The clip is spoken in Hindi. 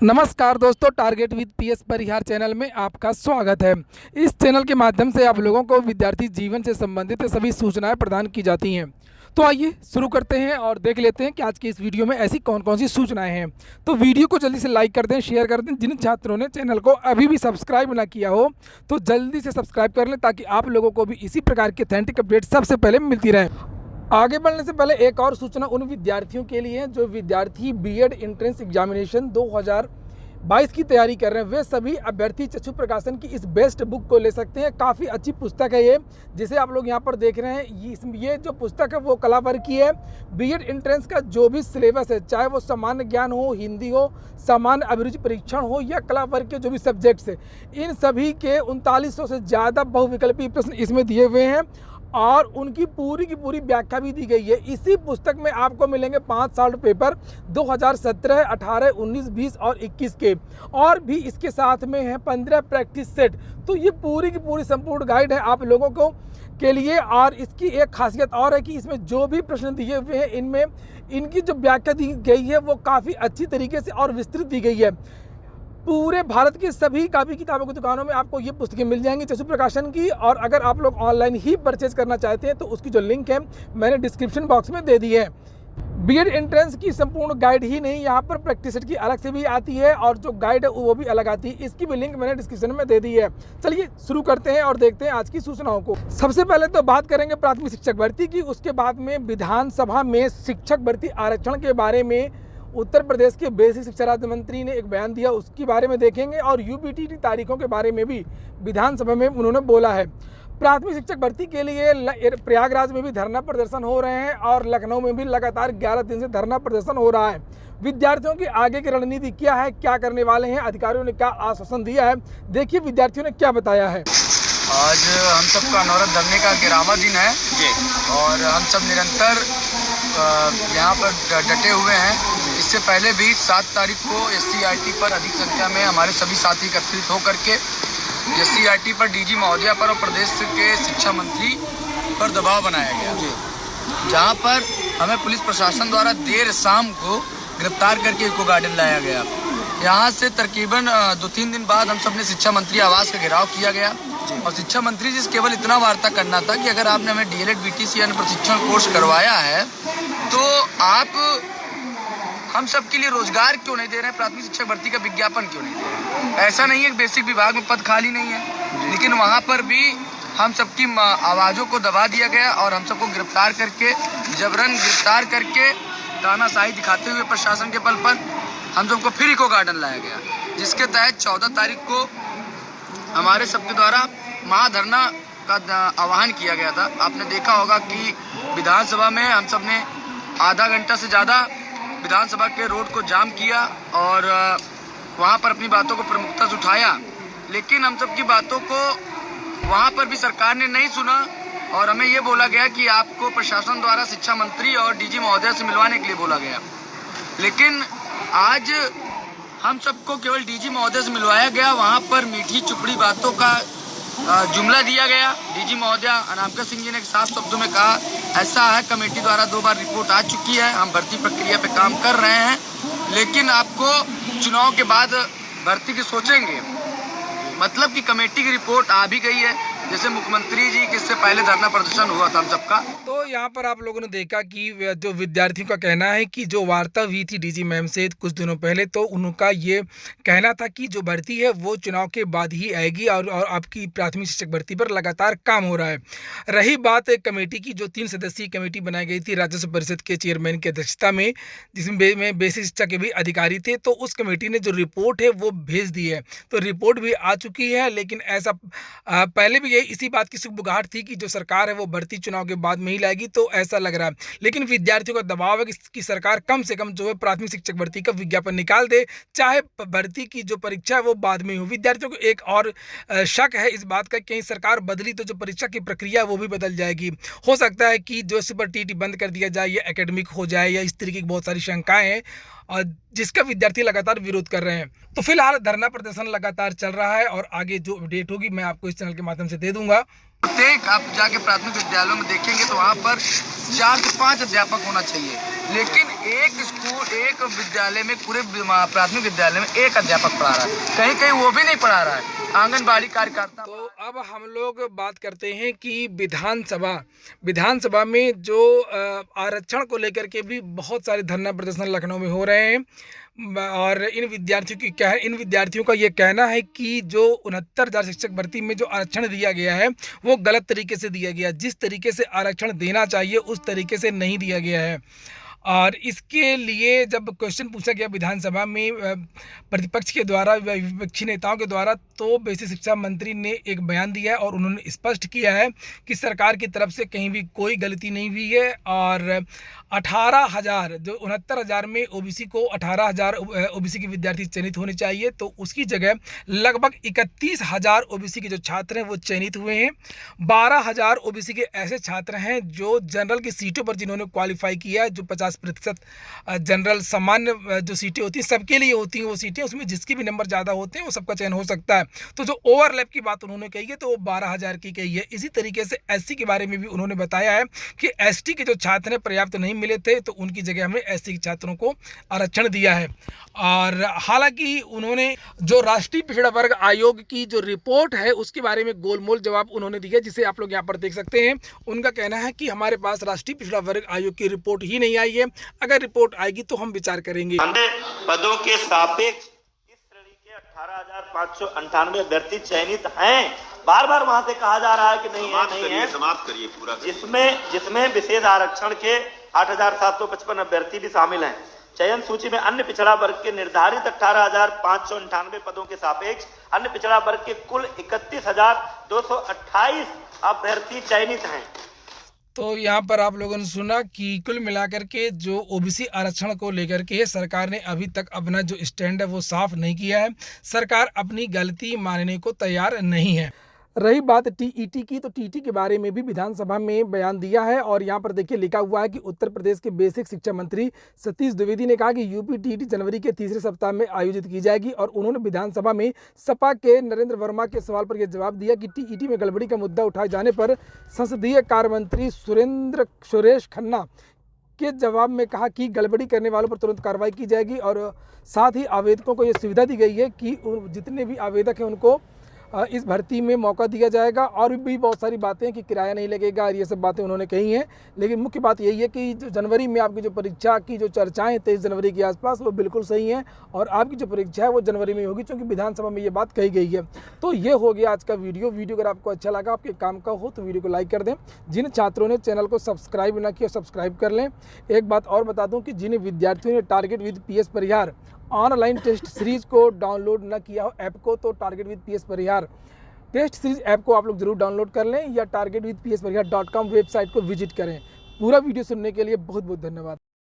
नमस्कार दोस्तों, target with PS Parihar channel में आपका स्वागत है। इस चैनल के माध्यम से आप लोगों को विद्यार्थी जीवन से संबंधित सभी सूचनाएं प्रदान की जाती हैं। तो आइए शुरू करते हैं और देख लेते हैं कि आज की इस वीडियो में ऐसी कौन कौन सी सूचनाएं हैं। तो वीडियो को जल्दी से लाइक कर दें, शेयर कर दें। जिन छात्रों ने चैनल को अभी भी सब्सक्राइब ना किया हो तो जल्दी से सब्सक्राइब कर लें, ताकि आप लोगों को भी इसी प्रकार की ऑथेंटिक अपडेट सबसे पहले मिलती रहे। आगे बढ़ने से पहले एक और सूचना उन विद्यार्थियों के लिए है जो विद्यार्थी बीएड एंट्रेंस एग्जामिनेशन 2022 की तैयारी कर रहे हैं। वे सभी अभ्यर्थी चक्षु प्रकाशन की इस बेस्ट बुक को ले सकते हैं। काफ़ी अच्छी पुस्तक है ये, जिसे आप लोग यहाँ पर देख रहे हैं। ये जो पुस्तक है वो कला वर्ग की है। बीएड एंट्रेंस का जो भी सिलेबस है, चाहे वो सामान्य ज्ञान हो, हिंदी हो, सामान्य अभिरुचि परीक्षण हो या कला वर्ग के जो भी सब्जेक्ट्स है, इन सभी के 3900 से ज़्यादा बहुविकल्पीय प्रश्न इसमें दिए हुए हैं और उनकी पूरी की पूरी व्याख्या भी दी गई है। इसी पुस्तक में आपको मिलेंगे 5 सॉल्व पेपर 2017, 18, 19, 20 और 21 के, और भी इसके साथ में है 15 प्रैक्टिस सेट। तो ये पूरी की पूरी संपूर्ण गाइड है आप लोगों को के लिए। और इसकी एक खासियत और है कि इसमें जो भी प्रश्न दिए हुए हैं, इनमें इनकी जो व्याख्या दी गई है वो काफ़ी अच्छी तरीके से और विस्तृत दी गई है। पूरे भारत की सभी कापी किताबों की दुकानों में आपको ये पुस्तकें मिल जाएंगी चक्षु प्रकाशन की। और अगर आप लोग ऑनलाइन ही परचेज करना चाहते हैं तो उसकी जो लिंक है मैंने डिस्क्रिप्शन बॉक्स में दे दी है। बीएड एंट्रेंस की संपूर्ण गाइड ही नहीं, यहाँ पर प्रैक्टिस सेट की अलग से भी आती है और जो गाइड है वो भी अलग आती है। इसकी भी लिंक मैंने डिस्क्रिप्शन में दे दी है। चलिए शुरू करते हैं और देखते हैं आज की सूचनाओं को। सबसे पहले तो बात करेंगे प्राथमिक शिक्षक भर्ती की, उसके बाद में विधानसभा में शिक्षक भर्ती आरक्षण के बारे में उत्तर प्रदेश के बेसिक शिक्षा राज्य मंत्री ने एक बयान दिया, उसके बारे में देखेंगे। और यूपीटीटी तारीखों के बारे में भी विधानसभा में उन्होंने बोला है। प्राथमिक शिक्षक भर्ती के लिए प्रयागराज में भी धरना प्रदर्शन हो रहे हैं और लखनऊ में भी लगातार 11 दिन से धरना प्रदर्शन हो रहा है। विद्यार्थियों की आगे की रणनीति क्या है, क्या करने वाले हैं, अधिकारियों ने क्या आश्वासन दिया है, देखिए विद्यार्थियों ने क्या बताया है। आज हम सबका अनवरत धरने का 11वां दिन है और हम सब निरंतर यहाँ पर डटे हुए हैं। इससे पहले भी 7 तारीख को एससीईआरटी पर अधिक संख्या में हमारे सभी साथी एकत्रित होकर के एससीईआरटी पर डीजी महोदया पर और प्रदेश के शिक्षा मंत्री पर दबाव बनाया गया, जहाँ पर हमें पुलिस प्रशासन द्वारा देर शाम को गिरफ्तार करके इको गार्डन लाया गया। यहाँ से तकरीबन 2-3 दिन बाद हम सब ने शिक्षा मंत्री आवास का घेराव किया गया और शिक्षा मंत्री जी से केवल इतना वार्ता करना था कि अगर आपने हमें डीएलएड बीटीसी यानी प्रशिक्षण कोर्स करवाया है तो आप हम सब के लिए रोजगार क्यों नहीं दे रहे हैं, प्राथमिक शिक्षक भर्ती का विज्ञापन क्यों नहीं दे रहे हैं। ऐसा नहीं है कि बेसिक विभाग में पद खाली नहीं है, लेकिन वहाँ पर भी हम सबकी आवाज़ों को दबा दिया गया और हम सबको गिरफ्तार करके, जबरन गिरफ्तार करके तानाशाही दिखाते हुए प्रशासन के बल पर हम सबको फिर इको गार्डन लाया गया, जिसके तहत 14 तारीख को हमारे सबके द्वारा महाधरना का आह्वान किया गया था। आपने देखा होगा कि विधानसभा में हम सब ने आधा घंटा से ज़्यादा विधानसभा के रोड को जाम किया और वहाँ पर अपनी बातों को प्रमुखता से उठाया, लेकिन हम सब की बातों को वहाँ पर भी सरकार ने नहीं सुना और हमें ये बोला गया कि आपको प्रशासन द्वारा शिक्षा मंत्री और डीजी महोदया से मिलवाने के लिए बोला गया। लेकिन आज हम सबको केवल डीजी महोदया से मिलवाया गया, वहाँ पर मीठी चुपड़ी बातों का जुमला दिया गया। डीजी महोदया अनामिका सिंह जी ने साफ शब्दों में कहा, ऐसा है कमेटी द्वारा 2 बार रिपोर्ट आ चुकी है, हम भर्ती प्रक्रिया पे काम कर रहे हैं, लेकिन आपको चुनाव के बाद भर्ती की सोचेंगे। मतलब कि कमेटी की रिपोर्ट आ भी गई है, जैसे मुख्यमंत्री जी किससे पहले धरना प्रदर्शन हुआ था हम सबका। तो यहाँ पर आप लोगों ने देखा कि जो विद्यार्थियों का कहना है कि जो वार्ता हुई थी डीजी मैम से कुछ दिनों पहले, तो उनका ये कहना था कि जो भर्ती है वो चुनाव के बाद ही आएगी और आपकी प्राथमिक शिक्षक भर्ती पर लगातार काम हो रहा है। रही बात एक कमेटी की, जो 3 सदस्यीय कमेटी बनाई गई थी राजस्व परिषद के चेयरमैन की अध्यक्षता में, जिसमें बेसिक शिक्षा के भी अधिकारी थे, तो उस कमेटी ने जो रिपोर्ट है वो भेज दी है। तो रिपोर्ट भी आ चुकी है, लेकिन ऐसा पहले भी इसी बात की सुगबुगाहट थी कि जो सरकार है वो भर्ती चुनाव के बाद में ही लाएगी, तो ऐसा लग रहा है। लेकिन विद्यार्थियों का दबाव है कि सरकार कम से कम जो है प्राथमिक शिक्षक भर्ती का विज्ञापन निकाल दे, चाहे भर्ती की जो परीक्षा है वो बाद में हो। विद्यार्थियों को एक और शक है इस बात का कि कहीं सरकार बदली तो जो परीक्षा की प्रक्रिया है वो भी बदल जाएगी। हो सकता है कि जो सुपर टीटी बंद कर दिया जाए या एकेडमिक हो जाए, या इस तरीके की बहुत सारी शंकाएं हैं और जिसका विद्यार्थी लगातार विरोध कर रहे हैं। तो फिलहाल धरना प्रदर्शन लगातार चल रहा है और आगे जो अपडेट होगी मैं आपको इस चैनल के माध्यम से दे दूंगा। प्रत्येक आप जाके प्राथमिक विद्यालयों में देखेंगे तो वहाँ पर 4 से 5 अध्यापक होना चाहिए। लेकिन एक विद्यालय में, पूरे प्राथमिक विद्यालय में एक अध्यापक पढ़ा रहा है, कहीं कहीं वो भी नहीं पढ़ा रहा है, आंगनबाड़ी कार्यकर्ता। तो अब हम लोग बात करते हैं कि विधानसभा में जो आरक्षण को लेकर के भी बहुत सारे धरना प्रदर्शन लखनऊ में हो रहे हैं। और इन विद्यार्थियों का ये कहना है कि जो 69,000 शिक्षक भर्ती में जो आरक्षण दिया गया है वो गलत तरीके से दिया गया, जिस तरीके से आरक्षण देना चाहिए उस तरीके से नहीं दिया गया है। और इसके लिए जब क्वेश्चन पूछा गया विधानसभा में प्रतिपक्ष के द्वारा, विपक्षी नेताओं के द्वारा, तो बेसिक शिक्षा मंत्री ने एक बयान दिया है और उन्होंने स्पष्ट किया है कि सरकार की तरफ से कहीं भी कोई गलती नहीं हुई है। और 18,000 जो 69,000 में ओबीसी को 18,000 ओबीसी के विद्यार्थी चयनित होने चाहिए, तो उसकी जगह लगभग 31,000 ओबीसी के जो छात्र हैं वो चयनित हुए हैं। 12,000 ओबीसी के ऐसे छात्र हैं जो जनरल की सीटों पर जिन्होंने क्वालिफाई किया है, जो 50% जनरल सामान्य जो सीटें होती हैं सबके लिए होती हैं, वो सीटें उसमें जिसके भी नंबर ज़्यादा होते हैं वो सबका चयन हो सकता है। तो जो ओवरलैप की बात उन्होंने कही है तो वो 12,000 की कही है। इसी तरीके से एससी के बारे में भी उन्होंने बताया है कि एसटी के जो छात्र हैं पर्याप्त नहीं मिले थे, तो उनकी जगह हमने एससी के छात्रों को आरक्षण दिया है। और हालांकि उन्होंने जो राष्ट्रीय पिछड़ा वर्ग आयोग की जो रिपोर्ट है उसके बारे में गोलमोल जवाब उन्होंने दिया, जिसे आप लोग यहाँ पर देख सकते हैं। उनका कहना है कि हमारे पास राष्ट्रीय पिछड़ा वर्ग आयोग की रिपोर्ट ही नहीं आई है, अगर रिपोर्ट आएगी तो हम विचार करेंगे। पदों के सापेक्ष इस श्रेणी के 18,598 अभ्यर्थी चयनित हैं। बार बार वहां से कहा जा रहा है कि नहीं है, समाप्त करिए पूरा। जिसमें विशेष आरक्षण के 8,755 अभ्यर्थी भी शामिल हैं। चयन सूची में अन्य पिछड़ा वर्ग के निर्धारित 18,598 पदों के सापेक्ष अन्य पिछड़ा वर्ग के कुल 31,228 अभ्यर्थी चयनित हैं। तो यहाँ पर आप लोगों ने सुना कि कुल मिलाकर के जो ओबीसी आरक्षण को लेकर के सरकार ने अभी तक अपना जो स्टैंड है वो साफ नहीं किया है। सरकार अपनी गलती मानने को तैयार नहीं है। रही बात टीईटी की, तो टीईटी के बारे में भी विधानसभा में बयान दिया है और यहाँ पर देखिए लिखा हुआ है कि उत्तर प्रदेश के बेसिक शिक्षा मंत्री सतीश द्विवेदी ने कहा कि यूपी टीईटी जनवरी के तीसरे सप्ताह में आयोजित की जाएगी। और उन्होंने विधानसभा में सपा के नरेंद्र वर्मा के सवाल पर यह जवाब दिया कि टीईटी में गड़बड़ी का मुद्दा उठाए जाने पर संसदीय कार्य मंत्री सुरेश खन्ना के जवाब में कहा कि गड़बड़ी करने वालों पर तुरंत कार्रवाई की जाएगी। और साथ ही आवेदकों को यह सुविधा दी गई है कि जितने भी आवेदक हैं उनको इस भर्ती में मौका दिया जाएगा। और भी बहुत सारी बातें कि किराया नहीं लगेगा और ये सब बातें उन्होंने कही हैं। लेकिन मुख्य बात यही है कि जो जनवरी में आपकी जो परीक्षा की जो चर्चाएं 23 जनवरी के आसपास, वो बिल्कुल सही हैं और आपकी जो परीक्षा है वो जनवरी में होगी, क्योंकि विधानसभा में ये बात कही गई है। तो ये हो गया आज का वीडियो। अगर आपको अच्छा लगा, आपके काम का हो, तो वीडियो को लाइक कर दें। जिन छात्रों ने चैनल को सब्सक्राइब ना किया सब्सक्राइब कर लें। एक बात और बता दूँ कि जिन विद्यार्थियों ने target with PS Parihar online test series को डाउनलोड न किया हो ऐप को, तो target with PS Parihar test series app को आप लोग जरूर डाउनलोड कर लें या targetwithpsparihaar.com वेबसाइट को विजिट करें। पूरा वीडियो सुनने के लिए बहुत बहुत धन्यवाद।